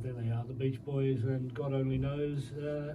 there they are, the Beach Boys, and God only knows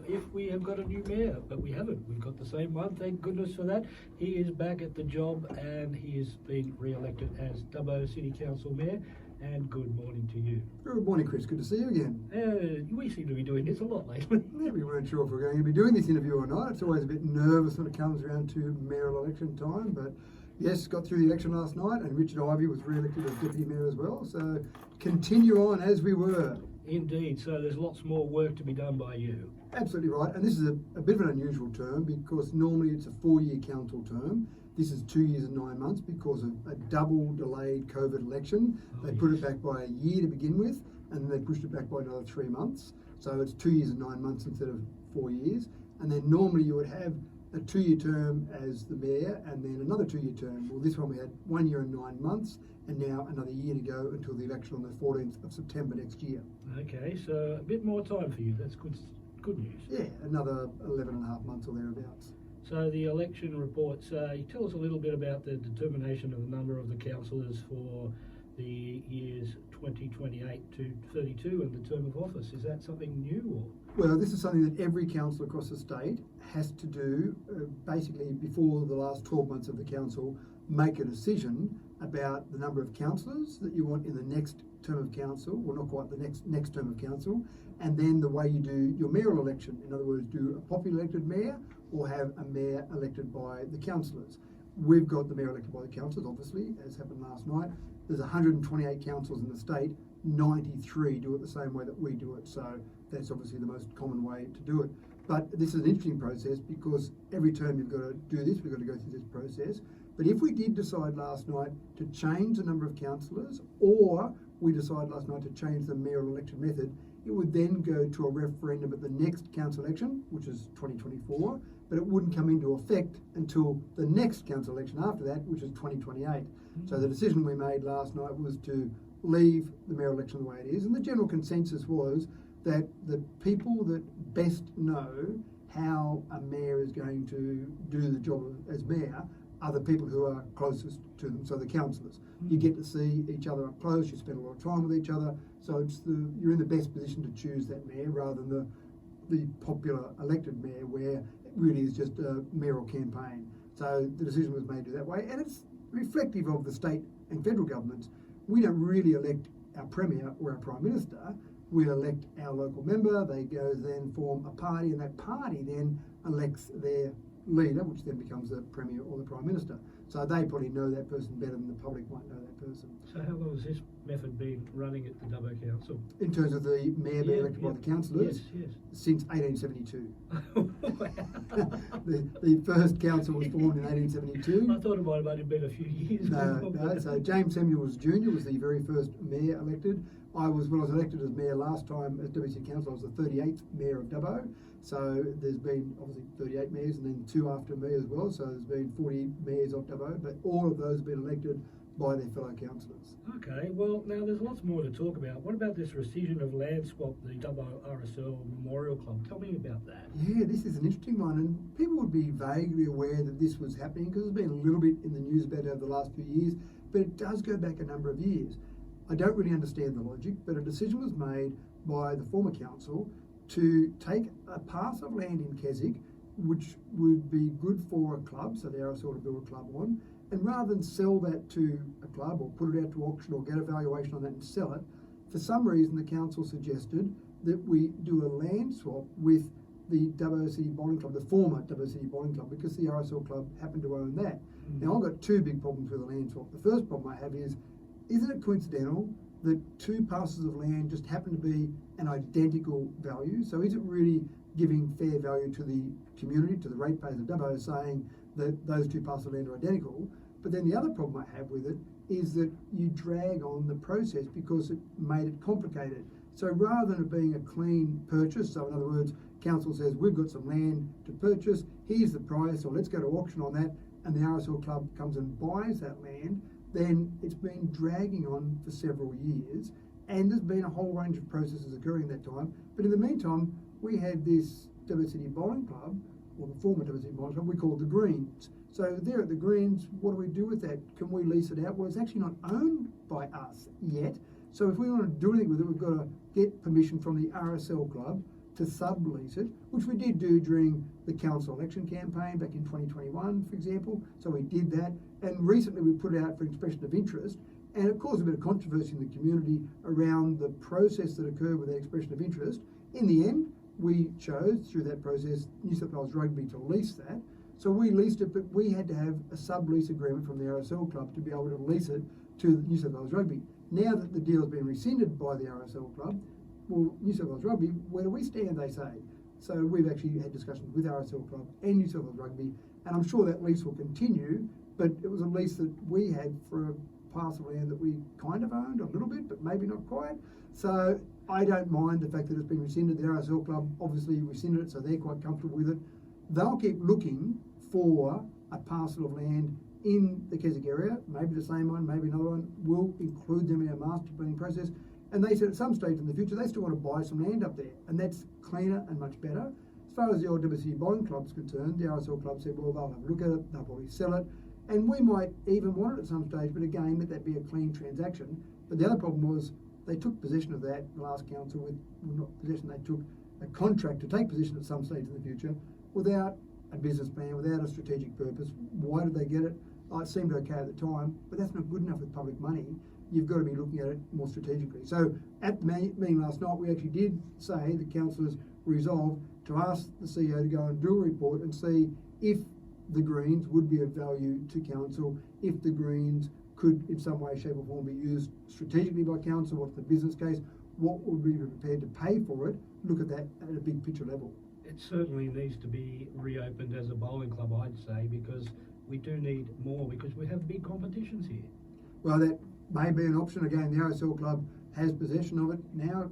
if we have got a new mayor, but we haven't. We've got the same one, thank goodness for that. He is back at the job and he is being re-elected as Dubbo City Council Mayor. And good morning to you. Good morning, Chris. Good to see you again. We seem to be doing this a lot lately. Yeah, we weren't sure if we were going to be doing this interview or not. It's always a bit nervous when it comes around to mayoral election time, but yes, got through the election last night, and Richard Ivey was re-elected as Deputy Mayor as well, so continue on as we were. Indeed, so there's lots more work to be done by you. Absolutely right, and this is a bit of an unusual term because normally it's a 4-year council term. This is 2 years and 9 months because of a double delayed COVID election. They put it back by a year to begin with, and then they pushed it back by another 3 months. So it's 2 years and 9 months instead of 4 years. And then normally you would have a 2-year term as the mayor and then another 2-year term. Well, this one we had 1 year and 9 months and now another year to go until the election on the 14th of September next year. Okay, so a bit more time for you. That's good news. Yeah, another 11 and a half months or thereabouts. So the election reports, tell us a little bit about the determination of the number of the councillors for the years 2028 to 32 and the term of office. Is that something new? Or? Well, this is something that every council across the state has to do basically before the last 12 months of the council, make a decision about the number of councillors that you want in the next term of council, well not quite the next term of council, and then the way you do your mayoral election. In other words, do a popular elected mayor or have a mayor elected by the councillors. We've got the mayor elected by the councillors, obviously, as happened last night. There's 128 councils in the state, 93 do it the same way that we do it, so that's obviously the most common way to do it. But this is an interesting process because every term you've got to do this, we've got to go through this process. But if we did decide last night to change the number of councillors, or we decided last night to change the mayoral election method, it would then go to a referendum at the next council election, which is 2024, but it wouldn't come into effect until the next council election after that, which is 2028. So the decision we made last night was to leave the mayoral election the way it is, and the general consensus was that the people that best know how a mayor is going to do the job as mayor are the people who are closest to them, so the councillors. You get to see each other up close, you spend a lot of time with each other, so you're in the best position to choose that mayor rather than the popular elected mayor where it really is just a mayoral campaign. So the decision was made to that way, and it's reflective of the state and federal governments. We don't really elect our premier or our prime minister, we elect our local member, they go then form a party, and that party then elects their leader, which then becomes the premier or the prime minister. So they probably know that person better than the public might know that person. So how long has this method been running at the Dubbo Council? In terms of the mayor being elected by the councillors? Yes. Since 1872. the first council was formed in 1872. I thought it might have only been a few years. No. So James Samuels Jr. was the very first mayor elected. When I was elected as mayor last time as WC Council, I was the 38th mayor of Dubbo. So there's been obviously 38 mayors and then 2 after me as well. So there's been 40 mayors of Dubbo, but all of those have been elected by their fellow councillors. Okay, well now there's lots more to talk about. What about this rescission of land swap, the Dubbo RSL Memorial Club? Tell me about that. Yeah, this is an interesting one, and people would be vaguely aware that this was happening because there's been a little bit in the news about it over the last few years, but it does go back a number of years. I don't really understand the logic, but a decision was made by the former council to take a parcel of land in Keswick, which would be good for a club, so the RSL to build a club on, and rather than sell that to a club or put it out to auction or get a valuation on that and sell it, for some reason the council suggested that we do a land swap with the Dubbo City Bowling Club, the former Dubbo City Bowling Club, because the RSL club happened to own that. Now I've got 2 big problems with the land swap. The first problem I have is, isn't it coincidental that 2 parcels of land just happen to be an identical value? So is it really giving fair value to the community, to the ratepayers of Dubbo, saying that those 2 parcels of land are identical? But then the other problem I have with it is that you drag on the process because it made it complicated. So rather than it being a clean purchase, so in other words, council says we've got some land to purchase, here's the price, or let's go to auction on that, and the RSL club comes and buys that land, then it's been dragging on for several years, and there's been a whole range of processes occurring at that time. But in the meantime, we had this Dubbo City Bowling Club, or the former Dubbo City Bowling Club, we called the Greens. So there at the Greens, what do we do with that? Can we lease it out? Well, it's actually not owned by us yet. So if we want to do anything with it, we've got to get permission from the RSL club to sublease it, which we did do during the council election campaign back in 2021, for example. So we did that, and recently we put it out for expression of interest, and it caused a bit of controversy in the community around the process that occurred with that expression of interest. In the end, we chose, through that process, New South Wales Rugby to lease that. So we leased it, but we had to have a sublease agreement from the RSL club to be able to lease it to New South Wales Rugby. Now that the deal has been rescinded by the RSL club, well, New South Wales Rugby, where do we stand, they say. So we've actually had discussions with RSL club and New South Wales Rugby, and I'm sure that lease will continue, but it was a lease that we had for a parcel of land that we kind of owned a little bit, but maybe not quite. So I don't mind the fact that it's been rescinded. The RSL club obviously rescinded it, so they're quite comfortable with it. They'll keep looking for a parcel of land in the Keswick area, maybe the same one, maybe another one. We'll include them in our master planning process. And they said at some stage in the future they still want to buy some land up there, and that's cleaner and much better. As far as the old WC Bowling Club is concerned, the RSL club said, well, they'll have a look at it, they'll probably sell it, and we might even want it at some stage, but again, let that be a clean transaction. But the other problem was they took possession of that, the last council, with, well, not possession, they took a contract to take possession at some stage in the future without a business plan, without a strategic purpose. Why did they get it? Oh, it seemed okay at the time, but that's not good enough with public money. You've got to be looking at it more strategically. So at the meeting last night, we actually did say the councillors resolved to ask the CEO to go and do a report and see if the Greens would be of value to council, if the Greens could in some way, shape or form be used strategically by council, what's the business case, what would we be prepared to pay for it, look at that at a big picture level. It certainly needs to be reopened as a bowling club, I'd say, because we do need more, because we have big competitions here. Well, that may be an option. Again, the RSL club has possession of it now.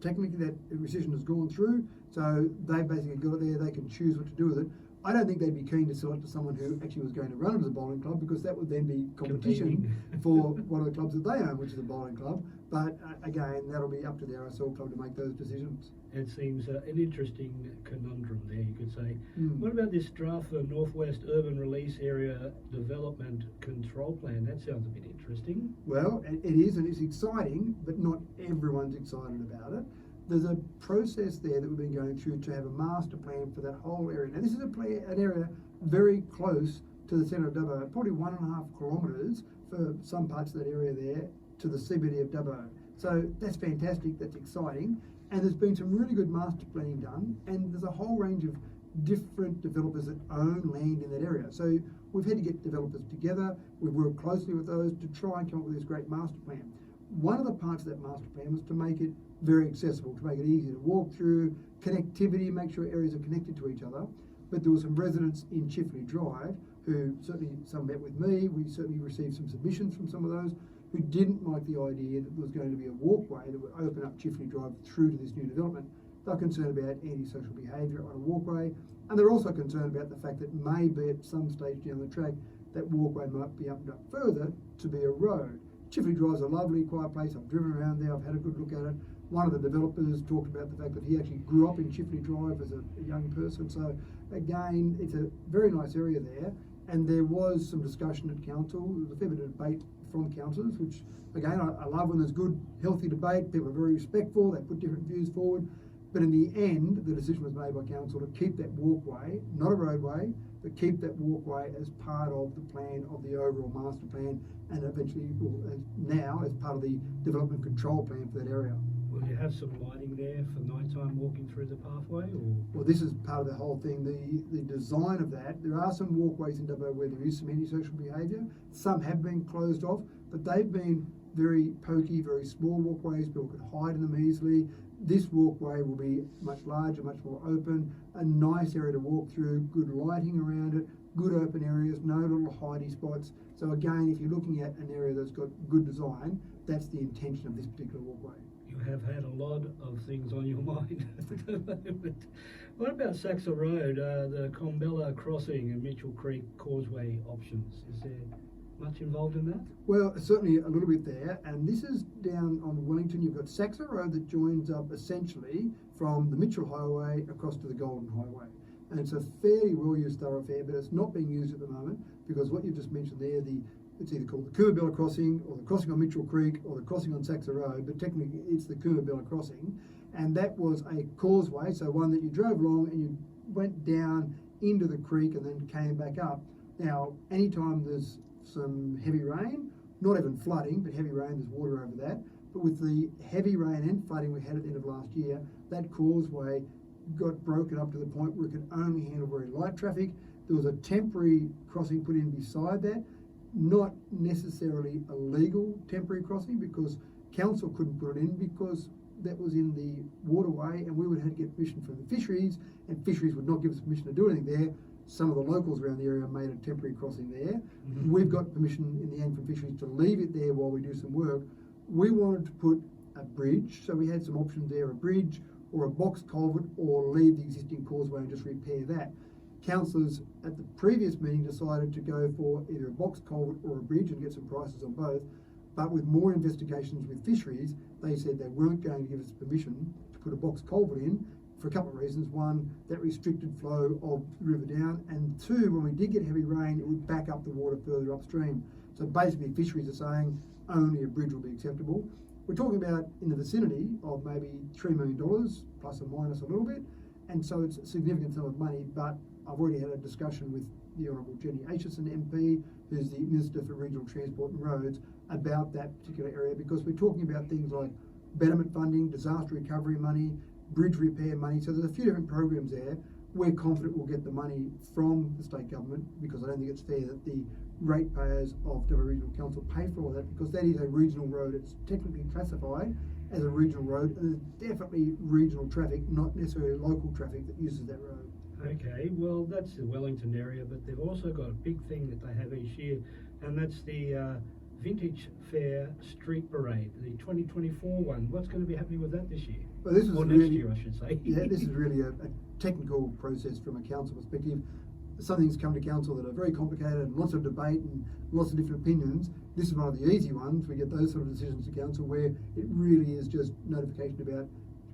Technically, that rescission has gone through, so they've basically got it there. They can choose what to do with it. I don't think they'd be keen to sell it to someone who actually was going to run it as a bowling club, because that would then be competition for one of the clubs that they own, which is a bowling club. But again, that'll be up to the RSL club to make those decisions. It seems an interesting conundrum there, you could say. What about this draft for Northwest Urban Release Area Development Control Plan? That sounds a bit interesting. Well, it is, and it's exciting, but not everyone's excited about it. There's a process there that we've been going through to have a master plan for that whole area. Now, this is an area very close to the centre of Dubbo, probably 1.5 kilometres for some parts of that area there to the CBD of Dubbo. So that's fantastic, that's exciting. And there's been some really good master planning done, and there's a whole range of different developers that own land in that area. So we've had to get developers together, we've worked closely with those to try and come up with this great master plan. One of the parts of that master plan was to make it very accessible, to make it easy to walk through, connectivity, make sure areas are connected to each other. But there were some residents in Chifley Drive who certainly, some met with me, we certainly received some submissions from some of those, who didn't like the idea that there was going to be a walkway that would open up Chifley Drive through to this new development. They're concerned about antisocial behaviour on a walkway, and they're also concerned about the fact that maybe at some stage down the track that walkway might be opened up further to be a road. Chifley Drive's a lovely, quiet place. I've driven around there, I've had a good look at it. One of the developers talked about the fact that he actually grew up in Chifley Drive as a young person. So again, it's a very nice area there. And there was some discussion at council. There was a fair bit of debate from councillors, which again, I love when there's good, healthy debate. People are very respectful, they put different views forward. But in the end, the decision was made by council to keep that walkway, not a roadway, but keep that walkway as part of the plan of the overall master plan, and eventually, well, now as part of the development control plan for that area. Will you have some lighting there for nighttime walking through the pathway? Or? Well, this is part of the whole thing, the design of that. There are some walkways in Dubbo where there is some antisocial behaviour. Some have been closed off, but they've been very pokey, very small walkways. People could hide in them easily. This walkway will be much larger, much more open, a nice area to walk through, good lighting around it, good open areas, no little hidey spots. So again, if you're looking at an area that's got good design, that's the intention of this particular walkway. You have had a lot of things on your mind at the moment. What about Saxa Road, the Combella Crossing and Mitchell Creek Causeway options? Is there much involved in that? Well, certainly a little bit there, and this is down on Wellington. You've got Saxa Road that joins up essentially from the Mitchell Highway across to the Golden Highway. And it's a fairly well-used thoroughfare, but it's not being used at the moment because what you've just mentioned there, the it's either called the Coomabella Crossing or the crossing on Mitchell Creek or the crossing on Saxa Road, but technically it's the Coomabella Crossing. And that was a causeway, so one that you drove along and you went down into the creek and then came back up. Now, anytime there's some heavy rain, not even flooding, but heavy rain, there's water over that. But with the heavy rain and flooding we had at the end of last year, that causeway got broken up to the point where it could only handle very light traffic. There was a temporary crossing put in beside that, not necessarily a legal temporary crossing because council couldn't put it in because that was in the waterway and we would have to get permission from the fisheries and fisheries would not give us permission to do anything there. Some of the locals around the area made a temporary crossing there. Mm-hmm. We've got permission in the end from fisheries to leave it there while we do some work. We wanted to put a bridge, so we had some options there, a bridge or a box culvert or leave the existing causeway and just repair that. Councillors at the previous meeting decided to go for either a box culvert or a bridge and get some prices on both, but with more investigations with fisheries, they said they weren't going to give us permission to put a box culvert in for a couple of reasons. One, that restricted flow of the river down, and two, when we did get heavy rain, it would back up the water further upstream. So basically fisheries are saying only a bridge will be acceptable. We're talking about in the vicinity of maybe $3 million, plus or minus a little bit, and so it's a significant sum of money, but I've already had a discussion with the Honourable Jenny Aitchison MP, who's the Minister for Regional Transport and Roads, about that particular area, because we're talking about things like betterment funding, disaster recovery money, bridge repair money, so there's a few different programs there. We're confident we'll get the money from the state government because I don't think it's fair that the ratepayers of Dubbo Regional Council pay for all that because that is a regional road. It's technically classified as a regional road and there's definitely regional traffic, not necessarily local traffic that uses that road. Okay, well that's the Wellington area, but they've also got a big thing that they have each year, and that's the Vintage Fair Street Parade, the 2024 one. What's going to be happening with that this year? Well, this is or really, next year, I should say. Yeah, this is really a technical process from a council perspective. Some things come to council that are very complicated and lots of debate and lots of different opinions. This is one of the easy ones. We get those sort of decisions to council where it really is just notification about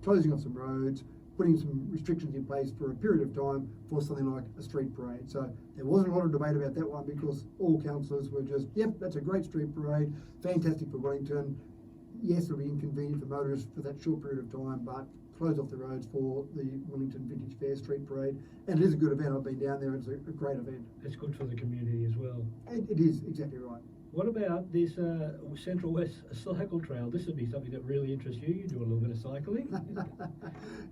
closing off some roads, putting some restrictions in place for a period of time for something like a street parade. So there wasn't a lot of debate about that one because all councillors were just, yep, that's a great street parade, fantastic for Wellington. Yes, it'll be inconvenient for motorists for that short period of time, but close off the roads for the Wellington Vintage Fair Street Parade. And it is a good event. I've been down there. It's a great event. It's good for the community as well. It is, exactly right. What about this Central West Cycle Trail? This would be something that really interests you. You do a little bit of cycling.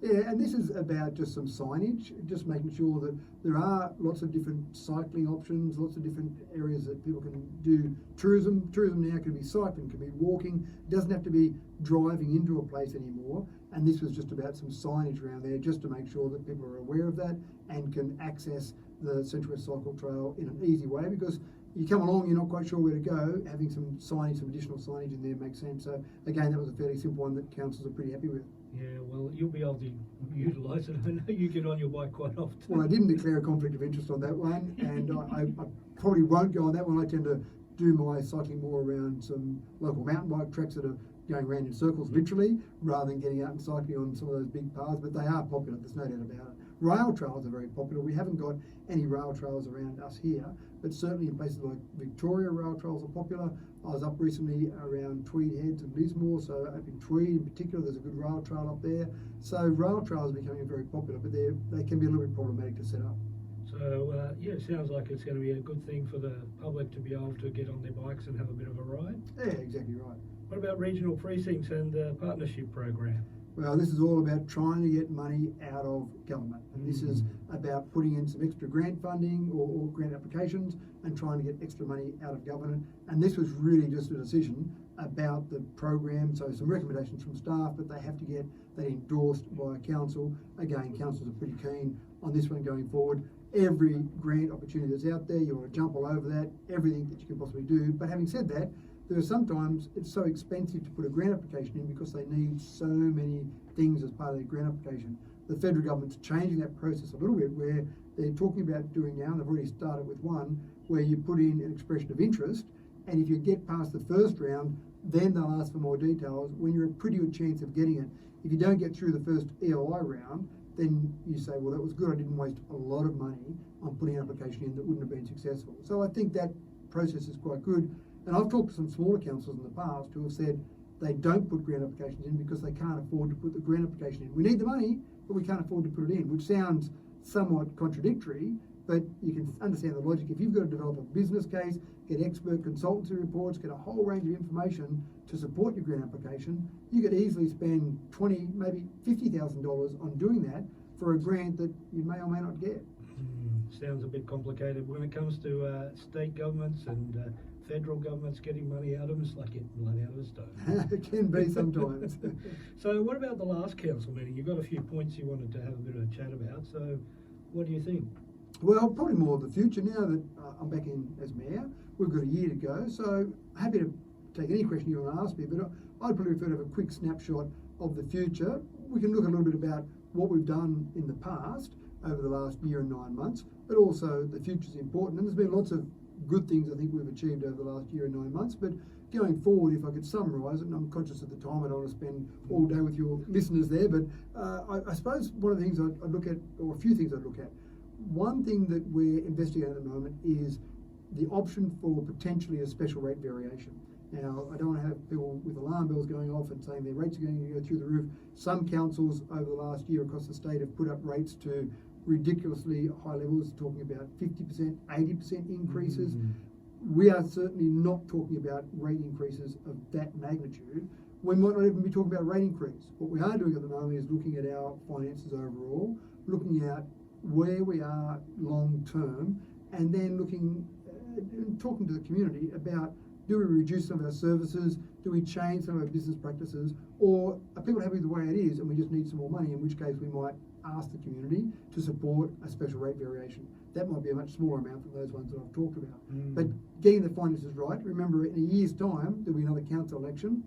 Yeah, and this is about just some signage, just making sure that there are lots of different cycling options, lots of different areas that people can do tourism. Tourism now can be cycling, can be walking. It doesn't have to be driving into a place anymore. And this was just about some signage around there just to make sure that people are aware of that and can access the Central West Cycle Trail in an easy way, because you come along, you're not quite sure where to go, having some signage, some additional signage in there makes sense. So again, that was a fairly simple one that councils are pretty happy with. Yeah, well, you'll be able to utilise it. I know you get on your bike quite often. Well, I didn't declare a conflict of interest on that one, and I probably won't go on that one. I tend to do my cycling more around some local mountain bike tracks that are going around in circles, literally, rather than getting out and cycling on some of those big paths, but they are popular, there's no doubt about it. Rail trails are very popular. We haven't got any rail trails around us here, but certainly in places like Victoria, rail trails are popular. I was up recently around Tweed Heads and Lismore, so up in Tweed in particular, there's a good rail trail up there. So rail trails are becoming very popular, but they can be a little bit problematic to set up. So, yeah, it sounds like it's going to be a good thing for the public to be able to get on their bikes and have a bit of a ride. Yeah, exactly right. What about regional precincts and the partnership program? Well, this is all about trying to get money out of government. And this is about putting in some extra grant funding or grant applications and trying to get extra money out of government. And this was really just a decision about the program. So some recommendations from staff, but they have to get that endorsed by council. Again, councils are pretty keen on this one going forward. Every grant opportunity that's out there, you want to jump all over that, everything that you can possibly do. But having said that, there are sometimes it's so expensive to put a grant application in because they need so many things as part of their grant application. The federal government's changing that process a little bit where they're talking about doing now, and they've already started with one, where you put in an expression of interest, and if you get past the first round, then they'll ask for more details when you're a pretty good chance of getting it. If you don't get through the first EOI round, then you say, well, that was good, I didn't waste a lot of money on putting an application in that wouldn't have been successful. So I think that process is quite good. And I've talked to some smaller councils in the past who have said they don't put grant applications in because they can't afford to put the grant application in. We need the money, but we can't afford to put it in, which sounds somewhat contradictory, but you can understand the logic. If you've got to develop a business case, get expert consultancy reports, get a whole range of information to support your grant application, you could easily spend $20,000, maybe $50,000 on doing that for a grant that you may or may not get. Sounds a bit complicated. When it comes to state governments and federal governments getting money out of them, it's like getting blood out of a stone. It can be sometimes. So what about the last council meeting? You've got a few points you wanted to have a bit of a chat about, so what do you think? Well, probably more of the future now that I'm back in as mayor. We've got a year to go, so happy to take any question you want to ask me, but I'd probably prefer to have a quick snapshot of the future. We can look a little bit about what we've done in the past over the last year and 9 months, but also the future is important. And there's been lots of good things I think we've achieved over the last year and 9 months, but going forward, if I could summarise it, and I'm conscious of the time, I don't want to spend all day with your listeners there, but I suppose one of the things I'd look at, or a few things I'd look at, one thing that we're investigating at the moment is the option for potentially a special rate variation. Now, I don't want to have people with alarm bells going off and saying their rates are going to go through the roof. Some councils over the last year across the state have put up rates to ridiculously high levels, talking about 50%, 80% increases. We are certainly not talking about rate increases of that magnitude. We might not even be talking about a rate increase. What we are doing at the moment is looking at our finances overall, looking at where we are long term, and then looking and talking to the community about, do we reduce some of our services, do we change some of our business practices, or are people happy with the way it is and we just need some more money, in which case we might ask the community to support a special rate variation. That might be a much smaller amount than those ones that I've talked about. But getting the finances right, remember in a year's time there'll be another council election.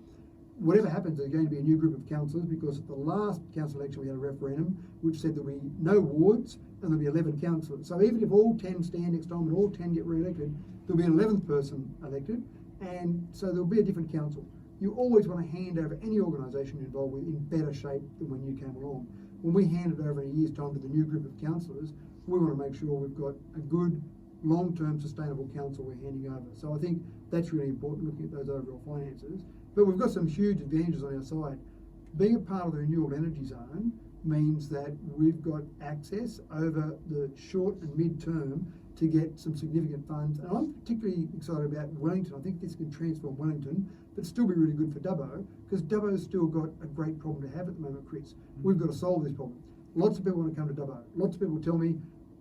Whatever happens, there's going to be a new group of councillors, because at the last council election we had a referendum which said there'll be no wards and there'll be 11 councillors. So even if all 10 stand next time and all 10 get re-elected, there'll be an 11th person elected, and so there'll be a different council. You always want to hand over any organisation you're involved with in better shape than when you came along. When we hand it over in a year's time to the new group of councillors, we want to make sure we've got a good, long-term, sustainable council we're handing over. So I think that's really important, looking at those overall finances. But we've got some huge advantages on our side. Being a part of the renewable energy zone means that we've got access over the short and mid-term to get some significant funds. And I'm particularly excited about Wellington. I think this can transform Wellington, but still be really good for Dubbo, because Dubbo's still got a great problem to have at the moment, Chris. We've got to solve this problem. Lots of people want to come to Dubbo. Lots of people tell me,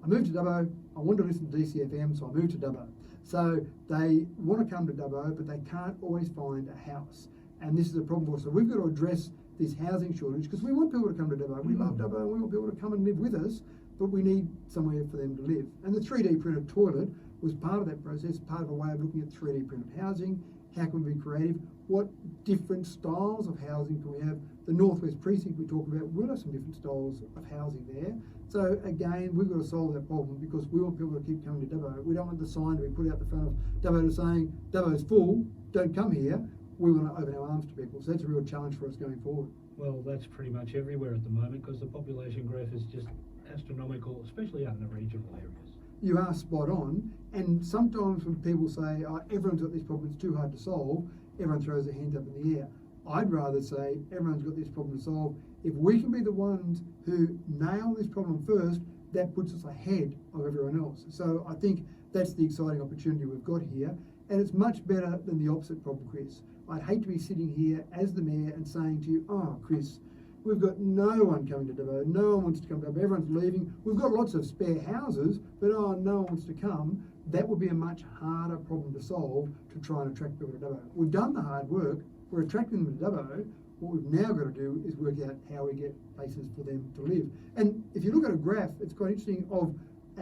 I moved to Dubbo, I want to listen to DCFM, so I moved to Dubbo. So they want to come to Dubbo, but they can't always find a house. And this is a problem for us. So we've got to address this housing shortage, because we want people to come to Dubbo. We love Dubbo, and we want people to come and live with us, but we need somewhere for them to live. And the 3D printed toilet was part of that process, part of a way of looking at 3D printed housing. How can we be creative? What different styles of housing can we have? The Northwest Precinct we talk about will have some different styles of housing there. So again, we've got to solve that problem, because we want people to keep coming to Dubbo. We don't want the sign to be put out the front of Dubbo to saying, Dubbo's full, don't come here. We want to open our arms to people. So that's a real challenge for us going forward. Well, that's pretty much everywhere at the moment, because the population growth is just astronomical, especially out in the regional areas. You are spot on, and sometimes when people say, oh, everyone's got this problem, it's too hard to solve, everyone throws their hands up in the air. I'd rather say everyone's got this problem to solve. If we can be the ones who nail this problem first, that puts us ahead of everyone else. So I think that's the exciting opportunity we've got here, and it's much better than the opposite problem, Chris. I'd hate to be sitting here as the mayor and saying to you, oh, Chris, we've got no one coming to Dubbo, no one wants to come to Dubbo, everyone's leaving, we've got lots of spare houses, but oh, no one wants to come. That would be a much harder problem to solve, to try and attract people to Dubbo. We've done the hard work, we're attracting them to Dubbo. What we've now got to do is work out how we get places for them to live. And if you look at a graph, it's quite interesting, of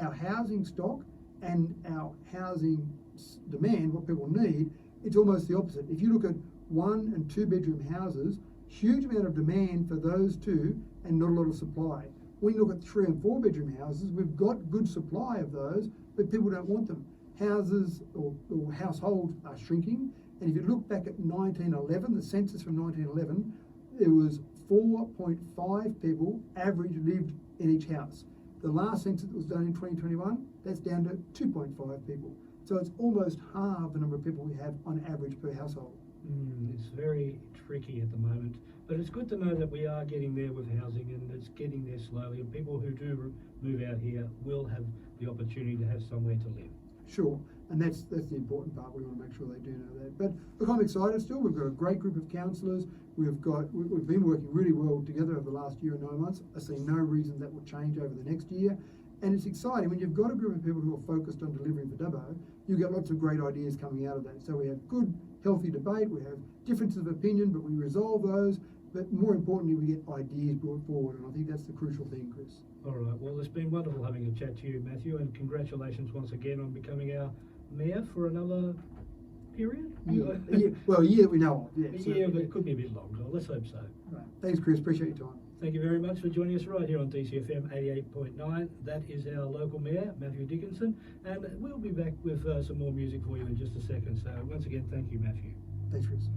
our housing stock and our housing demand, what people need, it's almost the opposite. If you look at 1 and 2 bedroom houses, huge amount of demand for those two and not a lot of supply. When you look at 3 and 4 bedroom houses, we've got good supply of those, but people don't want them. Houses or households are shrinking. And if you look back at 1911, the census from 1911, there was 4.5 people average lived in each house. The last census that was done in 2021, that's down to 2.5 people. So it's almost half the number of people we have on average per household. It's very tricky at the moment, but it's good to know that we are getting there with housing, and it's getting there slowly, and people who do move out here will have the opportunity to have somewhere to live. Sure, and that's the important part. We want to make sure they do know that. But look, I'm excited still. We've got a great group of councillors. We've been working really well together over the last year and 9 months. I see no reason that will change over the next year. And it's exciting when you've got a group of people who are focused on delivering for Dubbo. You get lots of great ideas coming out of that. So we have good, healthy debate. We have differences of opinion, but we resolve those. But more importantly, we get ideas brought forward, and I think that's the crucial thing, Chris. All right, well, it's been wonderful having a chat to you, Matthew, and congratulations once again on becoming our mayor for another period. Well, a year that we know of. Yeah, yeah, but it could be a bit longer. Let's hope so. Right. Thanks, Chris. Appreciate your time. Thank you very much for joining us right here on DCFM 88.9. That is our local mayor, Matthew Dickinson, and we'll be back with some more music for you in just a second. So once again, thank you, Matthew. Thanks, Chris.